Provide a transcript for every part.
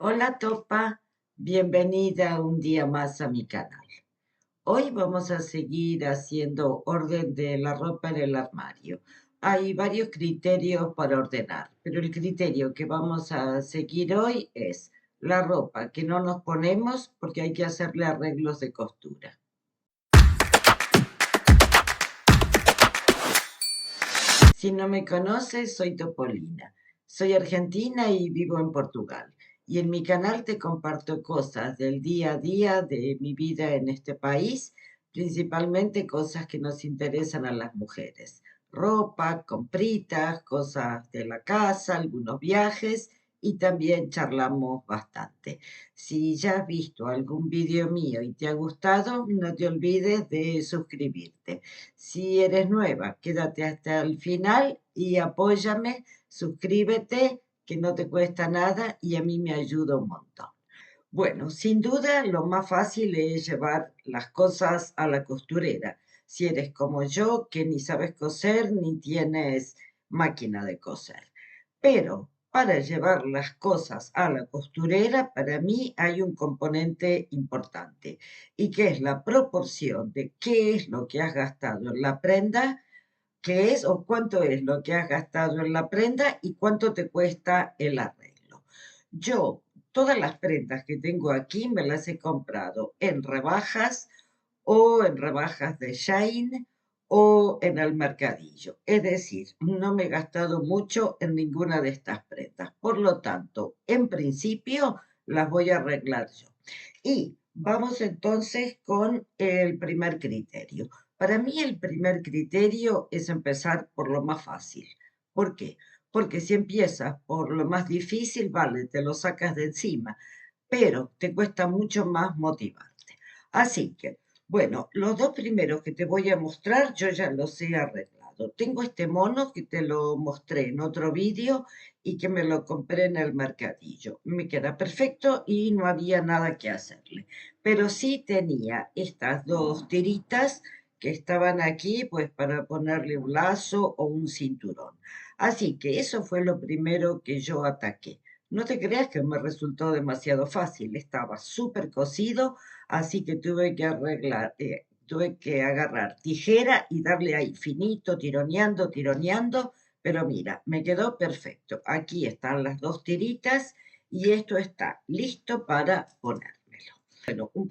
Hola Topa, bienvenida un día más a mi canal. Hoy vamos a seguir haciendo orden de la ropa en el armario. Hay varios criterios para ordenar, pero el criterio que vamos a seguir hoy es la ropa que no nos ponemos porque hay que hacerle arreglos de costura. Si no me conoces, soy Topolina. Soy argentina y vivo en Portugal. Y en mi canal te comparto cosas del día a día de mi vida en este país, principalmente cosas que nos interesan a las mujeres. Ropa, compritas, cosas de la casa, algunos viajes y también charlamos bastante. Si ya has visto algún vídeo mío y te ha gustado, no te olvides de suscribirte. Si eres nueva, quédate hasta el final y apóyame, suscríbete, que no te cuesta nada y a mí me ayuda un montón. Bueno, sin duda lo más fácil es llevar las cosas a la costurera. Si eres como yo, que ni sabes coser ni tienes máquina de coser. Pero para llevar las cosas a la costurera, para mí hay un componente importante y que es la proporción de qué es lo que has gastado en la prenda, qué es o cuánto es lo que has gastado en la prenda y cuánto te cuesta el arreglo. Yo, todas las prendas que tengo aquí me las he comprado en rebajas o en rebajas de Shein o en el mercadillo. Es decir, no me he gastado mucho en ninguna de estas prendas. Por lo tanto, en principio las voy a arreglar yo. Y vamos entonces con el primer criterio. Para mí el primer criterio es empezar por lo más fácil. ¿Por qué? Porque si empiezas por lo más difícil, vale, te lo sacas de encima, pero te cuesta mucho más motivarte. Así que, bueno, los dos primeros que te voy a mostrar, yo ya los he arreglado. Tengo este mono que te lo mostré en otro vídeo y que me lo compré en el mercadillo. Me queda perfecto y no había nada que hacerle. Pero sí tenía estas dos tiritas que estaban aquí, pues para ponerle un lazo o un cinturón. Así que eso fue lo primero que yo ataqué. No te creas que me resultó demasiado fácil, estaba súper cocido, así que tuve que agarrar tijera y darle ahí finito, tironeando, tironeando, pero mira, me quedó perfecto. Aquí están las dos tiritas y esto está listo para ponérmelo. Bueno, un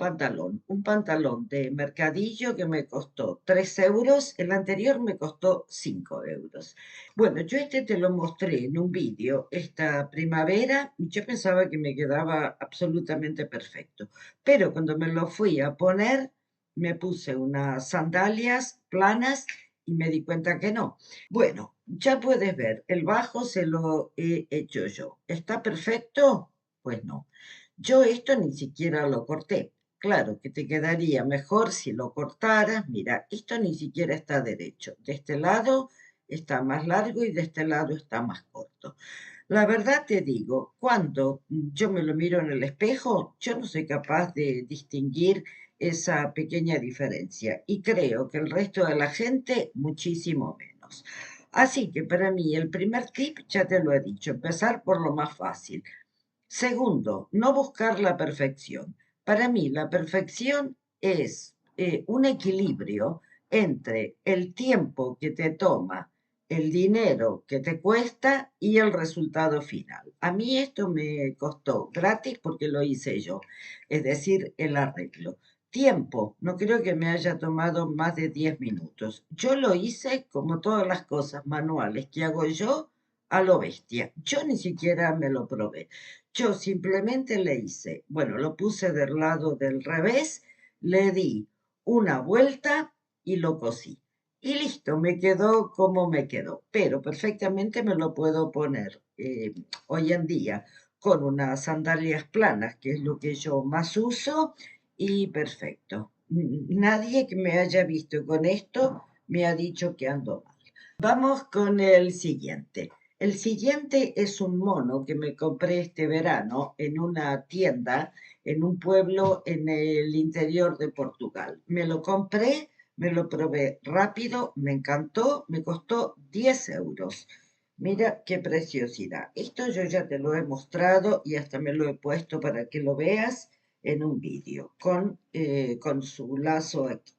pantalón de mercadillo que me costó 3 euros, el anterior me costó 5 euros. Bueno, yo este te lo mostré en un vídeo esta primavera y yo pensaba que me quedaba absolutamente perfecto, pero cuando me lo fui a poner, me puse unas sandalias planas y me di cuenta que no. Bueno, ya puedes ver, el bajo se lo he hecho yo. ¿Está perfecto? Pues no. Yo esto ni siquiera lo corté. Claro que te quedaría mejor si lo cortaras. Mira, esto ni siquiera está derecho. De este lado está más largo y de este lado está más corto. La verdad te digo, cuando yo me lo miro en el espejo, yo no soy capaz de distinguir esa pequeña diferencia y creo que el resto de la gente muchísimo menos. Así que para mí el primer tip, ya te lo he dicho, empezar por lo más fácil. Segundo, no buscar la perfección. Para mí, la perfección es un equilibrio entre el tiempo que te toma, el dinero que te cuesta y el resultado final. A mí esto me costó gratis porque lo hice yo, es decir, el arreglo. Tiempo, no creo que me haya tomado más de 10 minutos. Yo lo hice como todas las cosas manuales que hago yo a lo bestia. Yo ni siquiera me lo probé. Yo simplemente le hice, bueno, lo puse del lado del revés, le di una vuelta y lo cosí. Y listo, me quedó como me quedó. Pero perfectamente me lo puedo poner hoy en día con unas sandalias planas, que es lo que yo más uso, y perfecto. Nadie que me haya visto con esto me ha dicho que ando mal. Vamos con el siguiente. El siguiente es un mono que me compré este verano en una tienda en un pueblo en el interior de Portugal. Me lo compré, me lo probé rápido, me encantó, me costó 10 euros. Mira qué preciosidad. Esto yo ya te lo he mostrado y hasta me lo he puesto para que lo veas en un vídeo con su lazo aquí.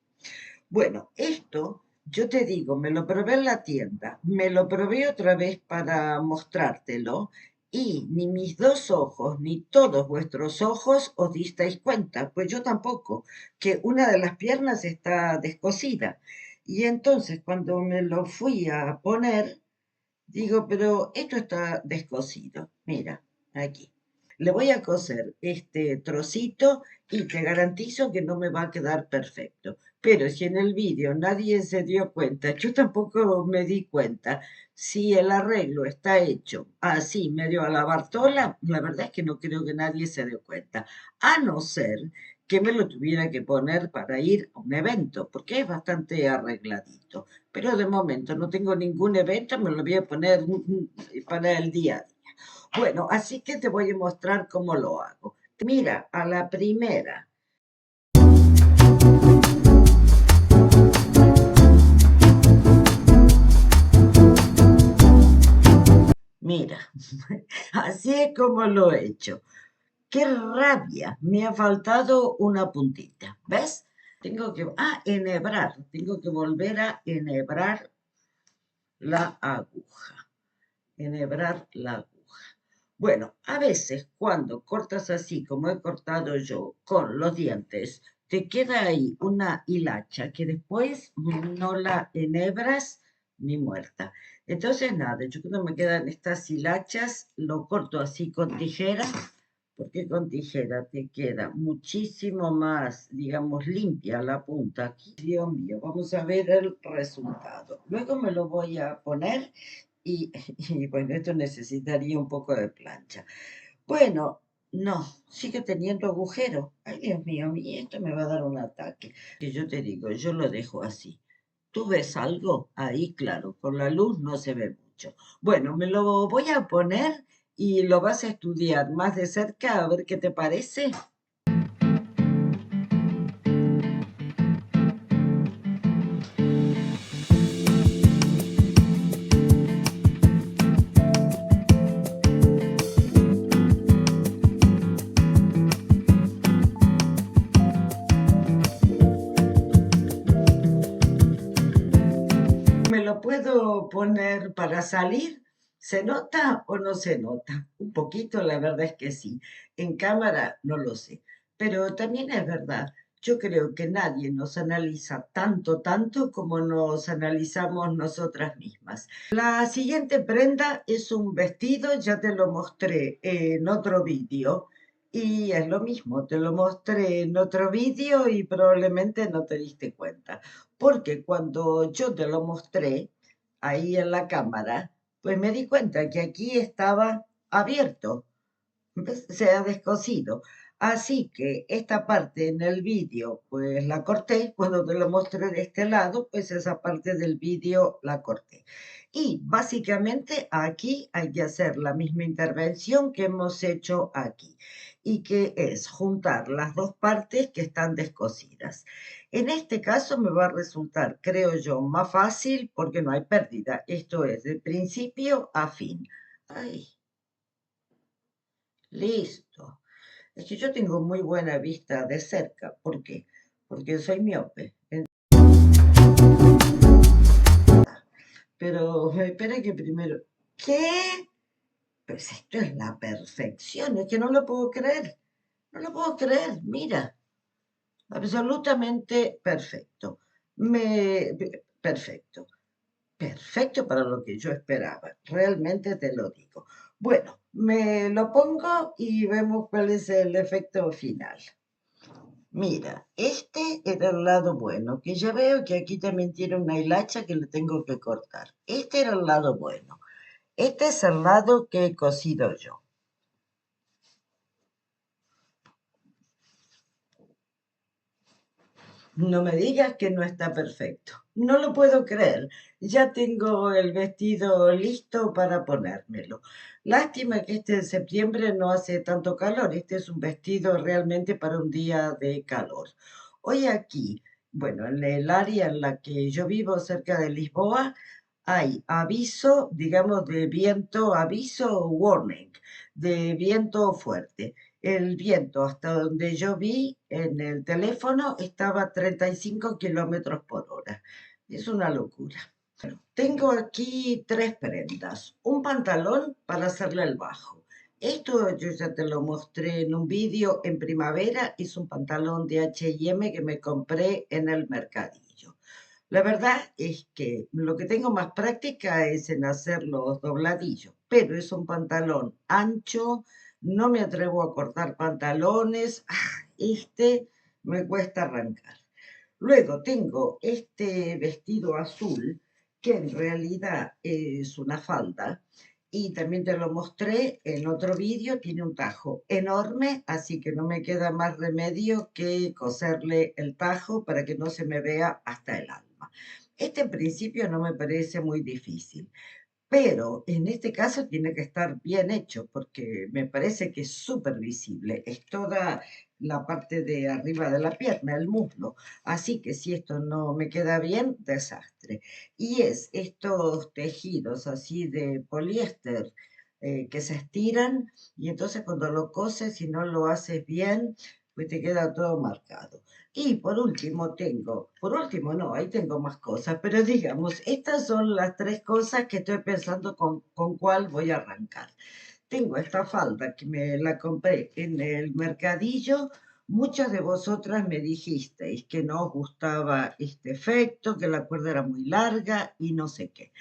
Bueno, esto, yo te digo, me lo probé en la tienda, me lo probé otra vez para mostrártelo y ni mis dos ojos, ni todos vuestros ojos os disteis cuenta, pues yo tampoco, que una de las piernas está descosida. Y entonces cuando me lo fui a poner, digo, pero esto está descosido. Mira, aquí. Le voy a coser este trocito y te garantizo que no me va a quedar perfecto. Pero si en el vídeo nadie se dio cuenta, yo tampoco me di cuenta, si el arreglo está hecho así, medio a la Bartola, la verdad es que no creo que nadie se dé cuenta. A no ser que me lo tuviera que poner para ir a un evento, porque es bastante arregladito. Pero de momento no tengo ningún evento, me lo voy a poner para el día a día. Bueno, así que te voy a mostrar cómo lo hago. Mira, a la primera, mira, así es como lo he hecho. ¡Qué rabia! Me ha faltado una puntita, ¿ves? Tengo que, enhebrar, tengo que volver a enhebrar la aguja, enhebrar la aguja. Bueno, a veces cuando cortas así como he cortado yo con los dientes, te queda ahí una hilacha que después no la enhebras ni muerta. Entonces nada, yo cuando me quedan estas hilachas lo corto así con tijera, porque con tijera te queda muchísimo más, digamos, limpia la punta aquí. Dios mío, vamos a ver el resultado. Luego me lo voy a poner y, y bueno, esto necesitaría un poco de plancha. Bueno, no, sigue teniendo agujero. Ay, Dios mío, a mí esto me va a dar un ataque. Que yo te digo, yo lo dejo así. ¿Tú ves algo? Ahí, claro, por la luz no se ve mucho. Bueno, me lo voy a poner y lo vas a estudiar más de cerca a ver qué te parece. ¿Me lo puedo poner para salir? ¿Se nota o no se nota? Un poquito, la verdad es que sí. En cámara no lo sé. Pero también es verdad, yo creo que nadie nos analiza tanto, tanto como nos analizamos nosotras mismas. La siguiente prenda es un vestido, ya te lo mostré en otro vídeo. Y es lo mismo, te lo mostré en otro vídeo y probablemente no te diste cuenta. Porque cuando yo te lo mostré ahí en la cámara, pues me di cuenta que aquí estaba abierto, ¿ves? Se ha descosido. Así que esta parte en el vídeo, pues la corté. Cuando te lo mostré de este lado, pues esa parte del vídeo la corté. Y básicamente aquí hay que hacer la misma intervención que hemos hecho aquí, y que es juntar las dos partes que están descosidas. En este caso me va a resultar, creo yo, más fácil porque no hay pérdida. Esto es de principio a fin. Ay, listo. Es que yo tengo muy buena vista de cerca. ¿Por qué? Porque soy miope. Pero espera que primero... ¿Qué? Pues esto es la perfección. Es que no lo puedo creer. No lo puedo creer. Mira. Absolutamente perfecto. Perfecto. Perfecto para lo que yo esperaba. Realmente te lo digo. Bueno, me lo pongo y vemos cuál es el efecto final. Mira, este era el lado bueno, que ya veo que aquí también tiene una hilacha que le tengo que cortar. Este era el lado bueno. Este es el lado que he cosido yo. No me digas que no está perfecto. No lo puedo creer. Ya tengo el vestido listo para ponérmelo. Lástima que este en septiembre no hace tanto calor. Este es un vestido realmente para un día de calor. Hoy aquí, bueno, en el área en la que yo vivo, cerca de Lisboa, hay aviso, digamos, de viento, aviso warning, de viento fuerte. El viento, hasta donde yo vi en el teléfono, estaba a 35 kilómetros por hora. Es una locura. Tengo aquí tres prendas. Un pantalón para hacerle el bajo. Esto yo ya te lo mostré en un vídeo en primavera. Es un pantalón de H&M que me compré en el mercadillo. La verdad es que lo que tengo más práctica es en hacer los dobladillos, pero es un pantalón ancho, no me atrevo a cortar pantalones, este me cuesta arrancar. Luego tengo este vestido azul, que en realidad es una falda, y también te lo mostré en otro vídeo, tiene un tajo enorme, así que no me queda más remedio que coserle el tajo para que no se me vea hasta el alma. Este en principio no me parece muy difícil, pero en este caso tiene que estar bien hecho porque me parece que es súper visible, es toda la parte de arriba de la pierna, el muslo. Así que si esto no me queda bien, desastre. Y es estos tejidos así de poliéster que se estiran y entonces cuando lo coses, si no lo haces bien, pues te queda todo marcado. Y por último no, ahí tengo más cosas, pero digamos, estas son las tres cosas que estoy pensando con cuál voy a arrancar. Tengo esta falda que me la compré en el mercadillo. Muchas de vosotras me dijisteis que no os gustaba este efecto, que la cuerda era muy larga y no sé qué.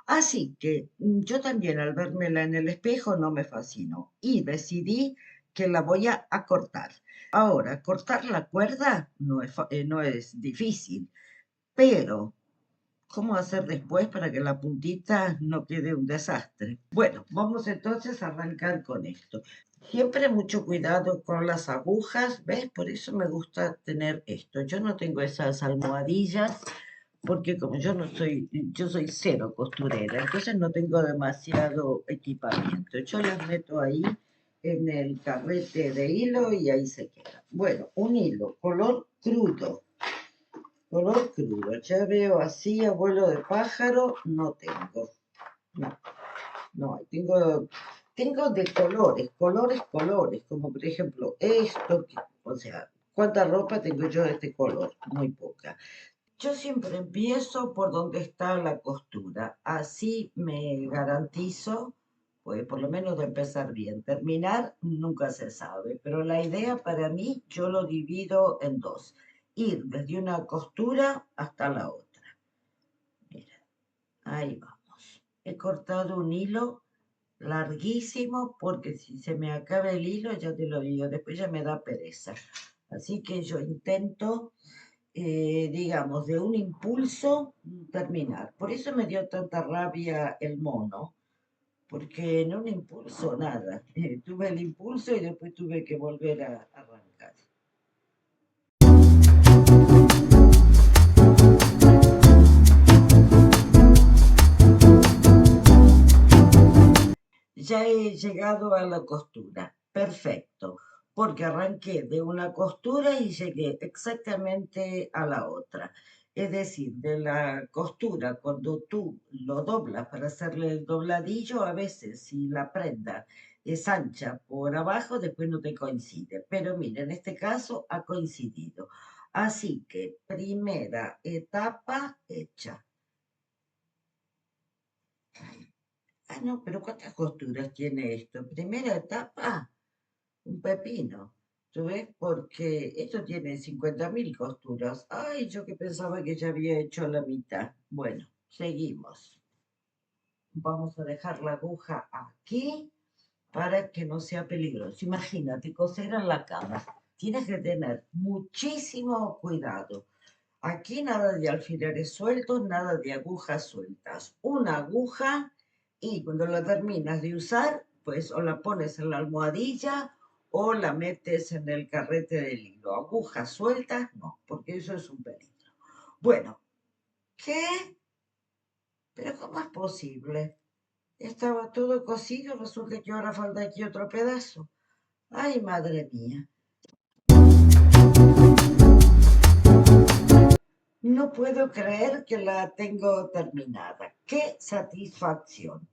Así que yo también al vérmela en el espejo no me fascinó y decidí que la voy a cortar. Ahora, cortar la cuerda no es difícil, pero ¿cómo hacer después para que la puntita no quede un desastre? Bueno, vamos entonces a arrancar con esto. Siempre mucho cuidado con las agujas, ¿ves? Por eso me gusta tener esto. Yo no tengo esas almohadillas porque como yo soy cero costurera, entonces no tengo demasiado equipamiento. Yo las meto ahí en el carrete de hilo y ahí se queda. Bueno, un hilo, color crudo. Ya veo así, abuelo de pájaro, no tengo. No, no hay. Tengo de colores, como por ejemplo esto, o sea, ¿cuánta ropa tengo yo de este color? Muy poca. Yo siempre empiezo por donde está la costura, así me garantizo, pues por lo menos de empezar bien. Terminar nunca se sabe, pero la idea para mí yo lo divido en dos, ir desde una costura hasta la otra. Mira, ahí vamos. He cortado un hilo larguísimo porque si se me acaba el hilo, ya te lo digo, después ya me da pereza. Así que yo intento digamos, de un impulso terminar. Por eso me dio tanta rabia el mono, porque en un impulso nada. Tuve el impulso y después tuve que volver a arrancar. Ya he llegado a la costura. Perfecto. Porque arranqué de una costura y llegué exactamente a la otra. Es decir, de la costura, cuando tú lo doblas para hacerle el dobladillo, a veces si la prenda es ancha por abajo, después no te coincide. Pero mira, en este caso ha coincidido. Así que primera etapa hecha. Ah, no, pero ¿cuántas costuras tiene esto? Primera etapa, un pepino. ¿Tú ves? Porque esto tiene 50.000 costuras. Ay, yo que pensaba que ya había hecho la mitad. Bueno, seguimos. Vamos a dejar la aguja aquí para que no sea peligroso. Imagínate, coser en la cama. Tienes que tener muchísimo cuidado. Aquí nada de alfileres sueltos, nada de agujas sueltas. Una aguja y cuando la terminas de usar, pues o la pones en la almohadilla o la metes en el carrete del hilo. Agujas sueltas, no, porque eso es un peligro. Bueno, ¿qué? ¿Pero cómo es posible? Estaba todo cosido, resulta que ahora falta aquí otro pedazo. Ay, madre mía. No puedo creer que la tengo terminada. qué satisfacción.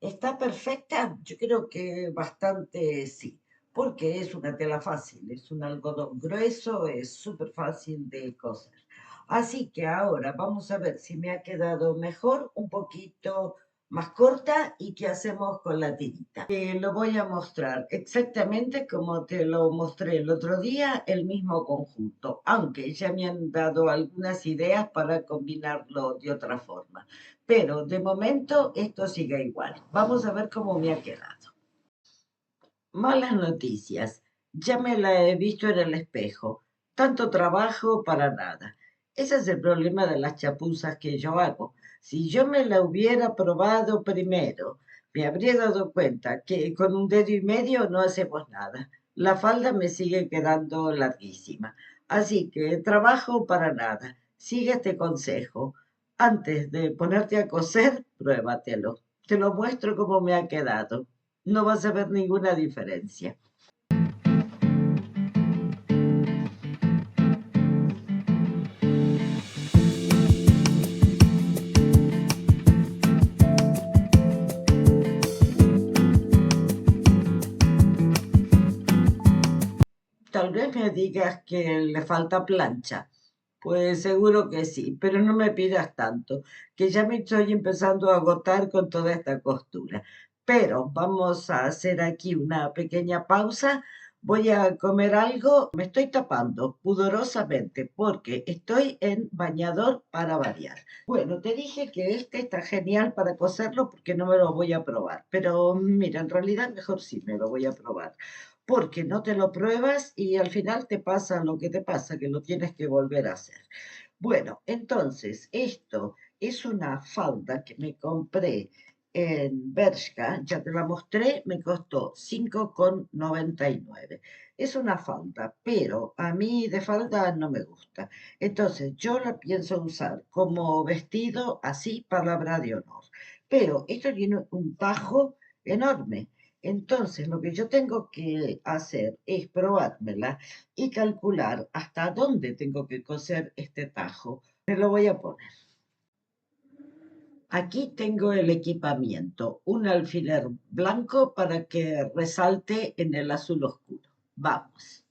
¿Está perfecta? Yo creo que bastante sí, porque es una tela fácil, es un algodón grueso, es súper fácil de coser. Así que ahora vamos a ver si me ha quedado mejor, un poquito más corta y qué hacemos con la tirita. Lo voy a mostrar exactamente como te lo mostré el otro día, el mismo conjunto, aunque ya me han dado algunas ideas para combinarlo de otra forma. Pero de momento esto sigue igual. Vamos a ver cómo me ha quedado. Malas noticias. Ya me la he visto en el espejo. Tanto trabajo para nada. Ese es el problema de las chapuzas que yo hago. Si yo me la hubiera probado primero, me habría dado cuenta que con un dedo y medio no hacemos nada. La falda me sigue quedando larguísima. Así que trabajo para nada. Sigue este consejo. Antes de ponerte a coser, pruébatelo. Te lo muestro cómo me ha quedado. No vas a ver ninguna diferencia. Tal vez me digas que le falta plancha. Pues seguro que sí, pero no me pidas tanto, que ya me estoy empezando a agotar con toda esta costura. Pero vamos a hacer aquí una pequeña pausa. Voy a comer algo. Me estoy tapando pudorosamente porque estoy en bañador para variar. Bueno, te dije que este está genial para coserlo porque no me lo voy a probar. Pero mira, en realidad mejor sí me lo voy a probar porque no te lo pruebas y al final te pasa lo que te pasa, que lo tienes que volver a hacer. Bueno, entonces, esto es una falda que me compré en Bershka, ya te la mostré, me costó 5,99. Es una falda, pero a mí de falda no me gusta. Entonces, yo la pienso usar como vestido, así, palabra de honor. Pero esto tiene un tajo enorme. Entonces, lo que yo tengo que hacer es probármela y calcular hasta dónde tengo que coser este tajo. Me lo voy a poner. Aquí tengo el equipamiento, un alfiler blanco para que resalte en el azul oscuro. Vamos.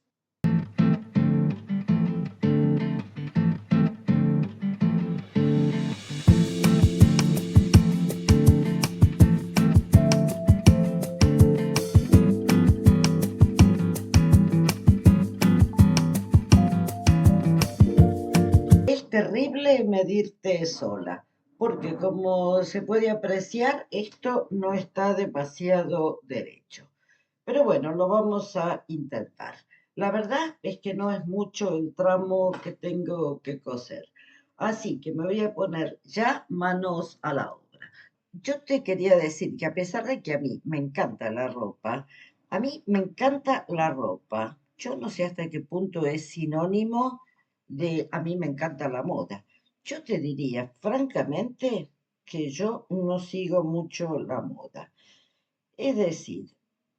Es terrible medirte sola, porque como se puede apreciar, esto no está demasiado derecho. Pero bueno, lo vamos a intentar. La verdad es que no es mucho el tramo que tengo que coser. Así que me voy a poner ya manos a la obra. Yo te quería decir que a pesar de que a mí me encanta la ropa, a mí me encanta la ropa. Yo no sé hasta qué punto es sinónimo de a mí me encanta la moda. Yo te diría, francamente, que yo no sigo mucho la moda. Es decir,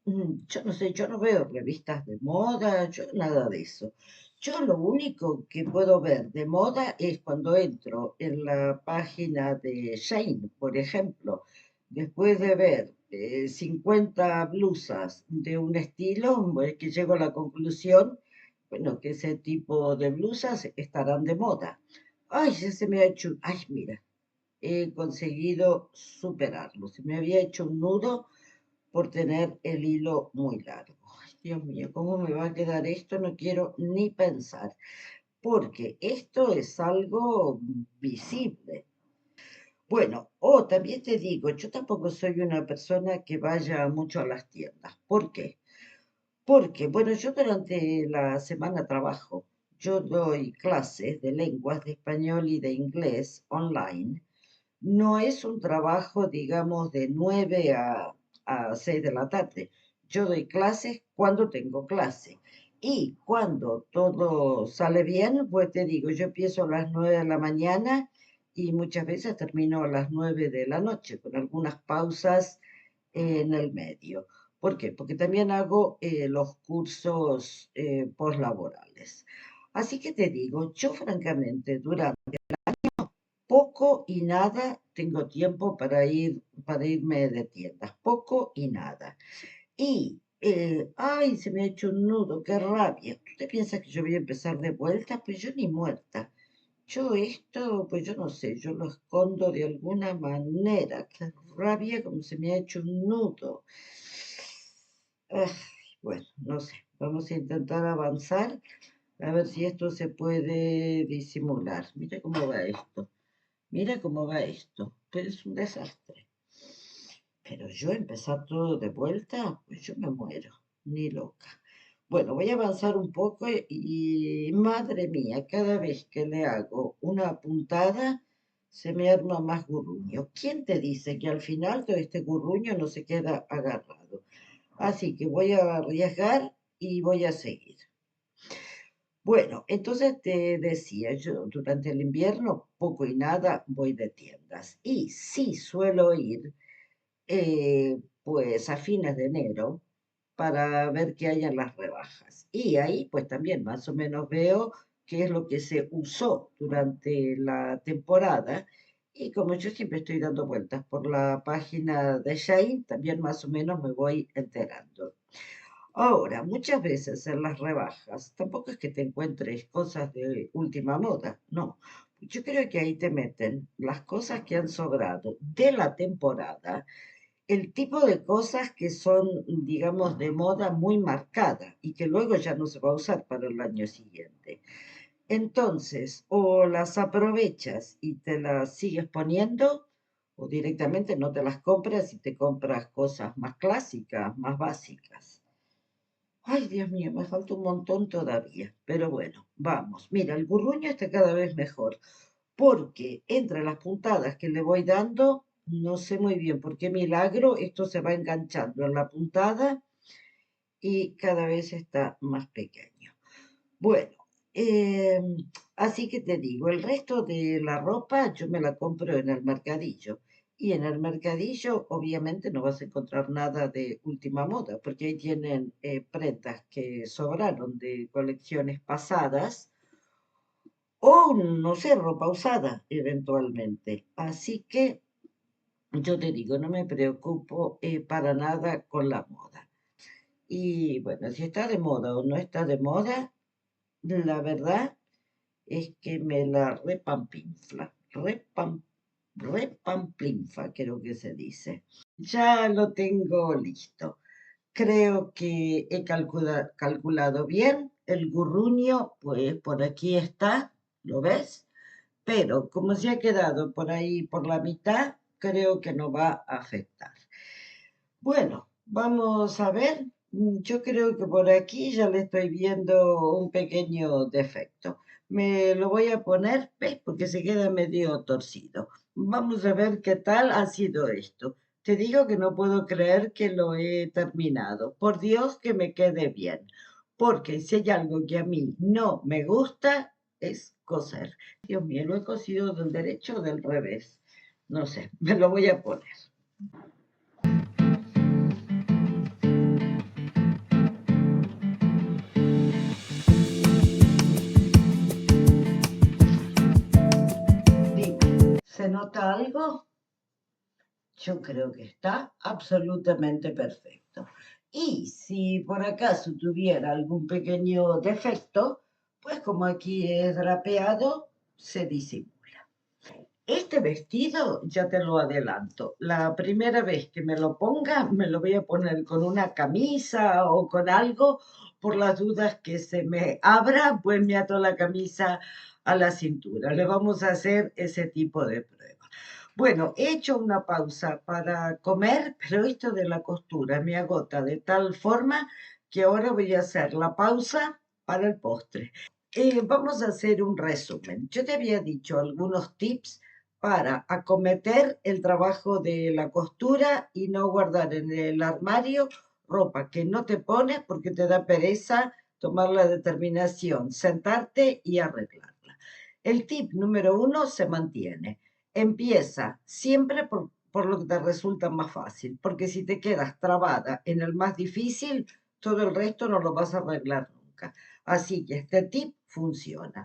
yo no sé, yo no veo revistas de moda, yo nada de eso. Yo lo único que puedo ver de moda es cuando entro en la página de Shein, por ejemplo, después de ver 50 blusas de un estilo, pues que llego a la conclusión, bueno, que ese tipo de blusas estarán de moda. Ay, ya se me ha hecho, ay, mira, he conseguido superarlo. Se me había hecho un nudo por tener el hilo muy largo. Ay, Dios mío, ¿cómo me va a quedar esto? No quiero ni pensar, porque esto es algo visible. Bueno, también te digo, yo tampoco soy una persona que vaya mucho a las tiendas. ¿Por qué? Porque, bueno, yo durante la semana trabajo. Yo doy clases de lenguas de español y de inglés online. No es un trabajo, digamos, de 9 a 6 de la tarde. Yo doy clases cuando tengo clase. Y cuando todo sale bien, pues te digo, yo empiezo a las 9 de la mañana y muchas veces termino a las 9 de la noche, con algunas pausas en el medio. ¿Por qué? Porque también hago los cursos postlaborales. Así que te digo, yo francamente, durante poco poco y nada tengo tiempo para irme de tiendas, poco y nada. Y, ay, se me ha hecho un nudo, qué rabia. ¿Tú te piensas que yo voy a empezar de vuelta? Pues yo ni muerta. Yo esto, pues yo no sé, yo lo escondo de alguna manera. Qué rabia, como se me ha hecho un nudo. Ay, bueno, no sé, vamos a intentar avanzar a ver si esto se puede disimular. Mira cómo va esto. Mira cómo va esto. Pues es un desastre. Pero yo empezar todo de vuelta, pues yo me muero, ni loca. Bueno, voy a avanzar un poco y madre mía, cada vez que le hago una puntada, se me arma más gurruño. ¿Quién te dice que al final todo este gurruño no se queda agarrado? Así que voy a arriesgar y voy a seguir. Bueno, entonces te decía, yo durante el invierno poco y nada voy de tiendas. Y sí suelo ir pues a fines de enero para ver qué hay en las rebajas. Y ahí pues también más o menos veo qué es lo que se usó durante la temporada. Y como yo siempre estoy dando vueltas por la página de Shein, también más o menos me voy enterando. Ahora, muchas veces en las rebajas, tampoco es que te encuentres cosas de última moda, no. Yo creo que ahí te meten las cosas que han sobrado de la temporada, el tipo de cosas que son, digamos, de moda muy marcada y que luego ya no se va a usar para el año siguiente. Entonces, o las aprovechas y te las sigues poniendo, o directamente no te las compras y te compras cosas más clásicas, más básicas. Ay, Dios mío, me falta un montón todavía, pero bueno, vamos. Mira, el burruño está cada vez mejor, porque entre las puntadas que le voy dando, no sé muy bien por qué milagro, esto se va enganchando en la puntada y cada vez está más pequeño. Bueno, eh, así que te digo, el resto de la ropa yo me la compro en el mercadillo. Y en el mercadillo obviamente no vas a encontrar nada de última moda, porque ahí tienen prendas que sobraron de colecciones pasadas o, no sé, ropa usada eventualmente. Así que yo te digo, no me preocupo para nada con la moda. Y bueno, si está de moda o no está de moda, la verdad es que me la repampinfla, repamplinfa, creo que se dice. Ya lo tengo listo. Creo que he calculado bien. El gurruño, pues por aquí está, ¿lo ves? Pero como se ha quedado por ahí por la mitad, creo que no va a afectar. Bueno, vamos a ver. Yo creo que por aquí ya le estoy viendo un pequeño defecto. Me lo voy a poner, ¿ves? Porque se queda medio torcido. Vamos a ver qué tal ha sido esto. Te digo que no puedo creer que lo he terminado. Por Dios que me quede bien. Porque si hay algo que a mí no me gusta, es coser. Dios mío, lo he cosido del derecho o del revés. No sé, me lo voy a poner. Dime, ¿se nota algo? Yo creo que está absolutamente perfecto. Y si por acaso tuviera algún pequeño defecto, pues como aquí es drapeado, se disimula. Este vestido, ya te lo adelanto, la primera vez que me lo ponga, me lo voy a poner con una camisa o con algo, por las dudas que se me abra, pues me ato la camisa a la cintura. Le vamos a hacer ese tipo de prueba. Bueno, he hecho una pausa para comer, pero esto de la costura me agota de tal forma que ahora voy a hacer la pausa para el postre. Vamos a hacer un resumen. Yo te había dicho algunos tips para acometer el trabajo de la costura y no guardar en el armario ropa que no te pones porque te da pereza tomar la determinación, sentarte y arreglarla. El tip número uno se mantiene. Empieza siempre por lo que te resulta más fácil, porque si te quedas trabada en el más difícil, todo el resto no lo vas a arreglar nunca. Así que este tip funciona.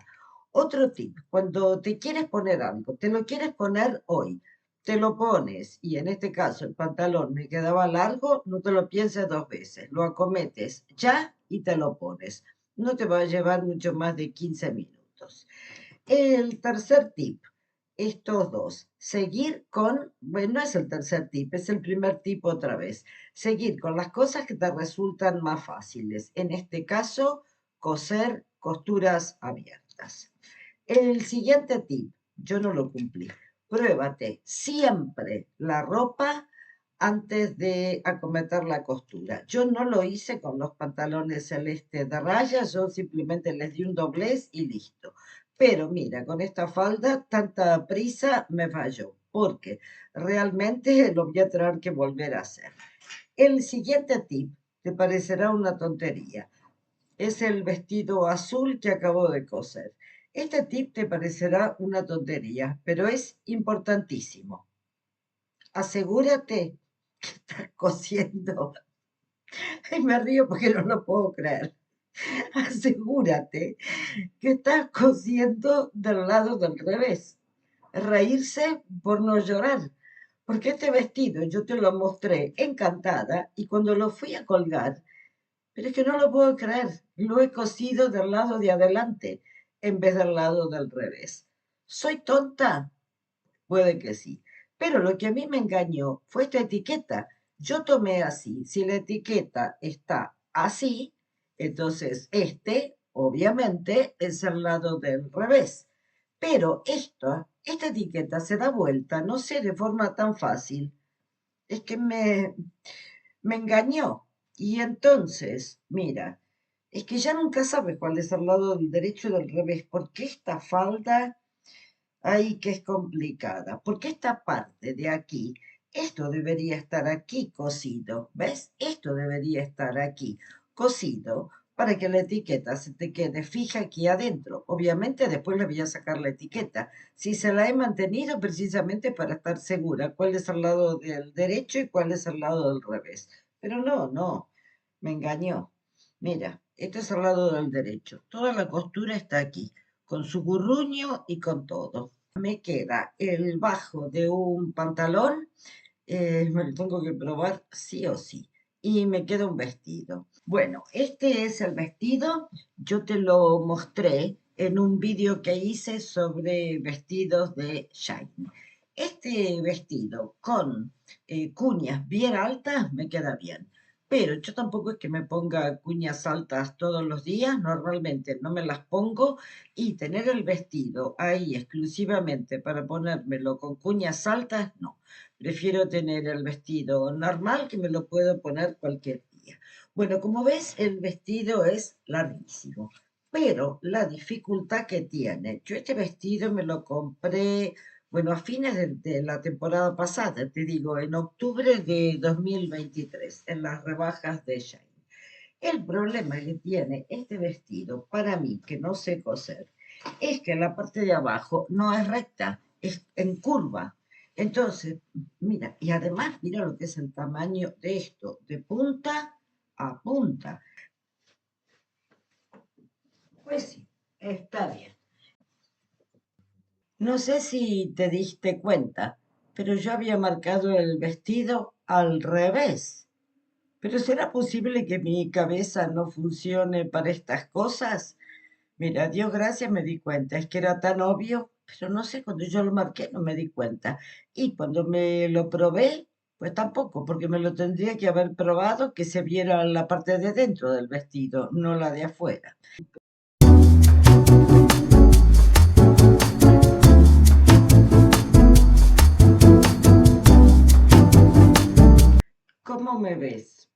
Otro tip, cuando te quieres poner algo, te lo quieres poner hoy, te lo pones y en este caso el pantalón me quedaba largo, no te lo pienses dos veces, lo acometes ya y te lo pones. No te va a llevar mucho más de 15 minutos. El tercer tip, estos dos, seguir con, bueno, no es el tercer tip, es el primer tip otra vez, seguir con las cosas que te resultan más fáciles. En este caso, coser costuras abiertas. El siguiente tip, yo no lo cumplí. Pruébate siempre la ropa antes de acometer la costura. Yo no lo hice con los pantalones celestes de rayas, yo simplemente les di un doblez y listo. Pero mira, con esta falda, tanta prisa me falló, porque realmente lo voy a tener que volver a hacer. El siguiente tip te parecerá una tontería, es el vestido azul que acabo de coser. Este tip te parecerá una tontería, pero es importantísimo. Asegúrate que estás cosiendo. Y me río porque no lo puedo creer. Asegúrate que estás cosiendo del lado del revés. Reírse por no llorar. Porque este vestido yo te lo mostré encantada y cuando lo fui a colgar, pero es que no lo puedo creer. Lo he cosido del lado de adelante en vez del lado del revés. ¿Soy tonta? Puede que sí. Pero lo que a mí me engañó fue esta etiqueta. Yo tomé así. Si la etiqueta está así, entonces este, obviamente, es el lado del revés. Pero esta etiqueta se da vuelta, no sé, de forma tan fácil. Es que me engañó. Y entonces, mira, es que ya nunca sabes cuál es el lado del derecho y del revés, porque esta falda, ahí que es complicada, porque esta parte de aquí, esto debería estar aquí cosido, ¿ves? Esto debería estar aquí cosido para que la etiqueta se te quede fija aquí adentro. Obviamente después le voy a sacar la etiqueta. Si se la he mantenido precisamente para estar segura cuál es el lado del derecho y cuál es el lado del revés. Pero no, me engañó. Mira, este es el lado del derecho. Toda la costura está aquí, con su burruño y con todo. Me queda el bajo de un pantalón, me lo tengo que probar sí o sí. Y me queda un vestido. Bueno, este es el vestido. Yo te lo mostré en un vídeo que hice sobre vestidos de Shine. Este vestido con cuñas bien altas me queda bien. Pero yo tampoco es que me ponga cuñas altas todos los días, normalmente no me las pongo y tener el vestido ahí exclusivamente para ponérmelo con cuñas altas, no. Prefiero tener el vestido normal que me lo puedo poner cualquier día. Bueno, como ves, el vestido es larguísimo, pero la dificultad que tiene, yo este vestido me lo compré, bueno, a fines de la temporada pasada, te digo, en octubre de 2023, en las rebajas de Shine. El problema que tiene este vestido, para mí, que no sé coser, es que la parte de abajo no es recta, es en curva. Entonces, mira, y además, mira lo que es el tamaño de esto, de punta a punta. Pues sí, está bien. No sé si te diste cuenta, pero yo había marcado el vestido al revés. ¿Pero será posible que mi cabeza no funcione para estas cosas? Mira, Dios gracias me di cuenta, es que era tan obvio, pero no sé, cuando yo lo marqué no me di cuenta. Y cuando me lo probé, pues tampoco, porque me lo tendría que haber probado que se viera la parte de dentro del vestido, no la de afuera. ¿Cómo me ves?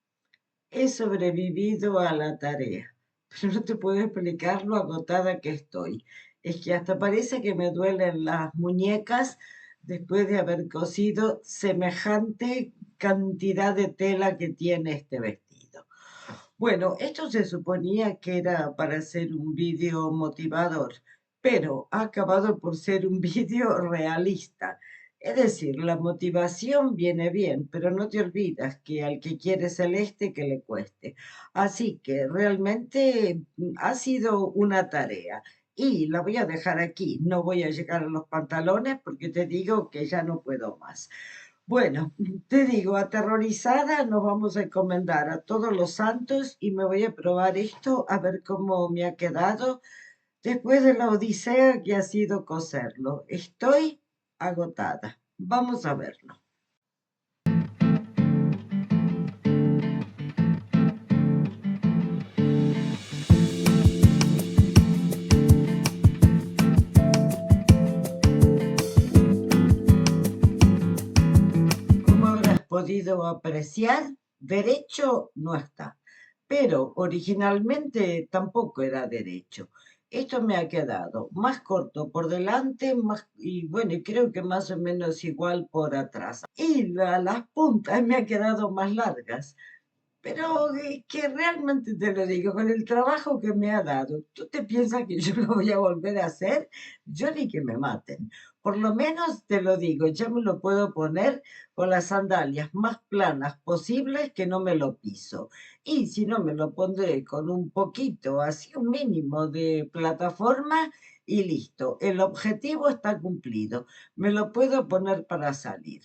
He sobrevivido a la tarea, pero no te puedo explicar lo agotada que estoy. Es que hasta parece que me duelen las muñecas después de haber cosido semejante cantidad de tela que tiene este vestido. Bueno, esto se suponía que era para hacer un vídeo motivador, pero ha acabado por ser un vídeo realista. Es decir, la motivación viene bien, pero no te olvidas que al que quiere celeste que le cueste. Así que realmente ha sido una tarea. y la voy a dejar aquí. No voy a llegar a los pantalones porque te digo que ya no puedo más. Bueno, te digo, aterrorizada, nos vamos a encomendar a todos los santos y me voy a probar esto a ver cómo me ha quedado después de la odisea que ha sido coserlo. Estoy agotada. Vamos a verlo. Como habrás podido apreciar, derecho no está, pero originalmente tampoco era derecho. Esto me ha quedado más corto por delante, más, y bueno, y creo que más o menos igual por atrás. Y las puntas me han quedado más largas. Pero que realmente te lo digo, con el trabajo que me ha dado, ¿tú te piensas que yo lo voy a volver a hacer? Yo ni que me maten. Por lo menos te lo digo, ya me lo puedo poner con las sandalias más planas posibles que no me lo piso. Y si no, me lo pondré con un poquito, así un mínimo de plataforma y listo. El objetivo está cumplido. Me lo puedo poner para salir.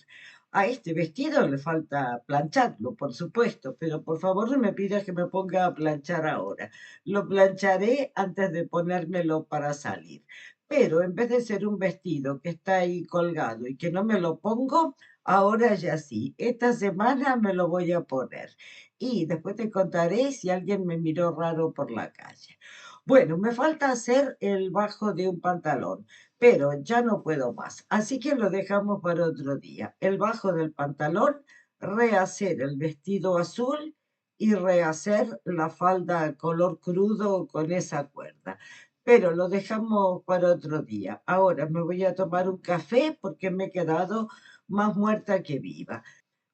A este vestido le falta plancharlo, por supuesto, pero por favor no me pidas que me ponga a planchar ahora. Lo plancharé antes de ponérmelo para salir. Pero en vez de ser un vestido que está ahí colgado y que no me lo pongo, ahora ya sí. Esta semana me lo voy a poner. Y después te contaré si alguien me miró raro por la calle. Bueno, me falta hacer el bajo de un pantalón, pero ya no puedo más. Así que lo dejamos para otro día. El bajo del pantalón, rehacer el vestido azul y rehacer la falda color crudo con esa cuerda. Pero lo dejamos para otro día. Ahora me voy a tomar un café porque me he quedado más muerta que viva.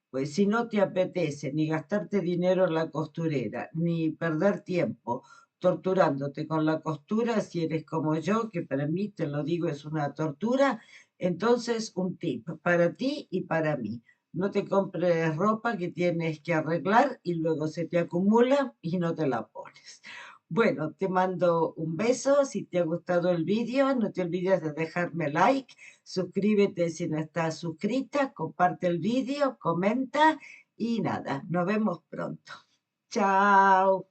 Pues si no te apetece ni gastarte dinero en la costurera, ni perder tiempo torturándote con la costura, si eres como yo, que para mí, te lo digo, es una tortura, entonces un tip para ti y para mí. No te compres ropa que tienes que arreglar y luego se te acumula y no te la pones. Bueno, te mando un beso. Si te ha gustado el vídeo, no te olvides de dejarme like. Suscríbete si no estás suscrita, comparte el vídeo, comenta y nada, nos vemos pronto. Chao.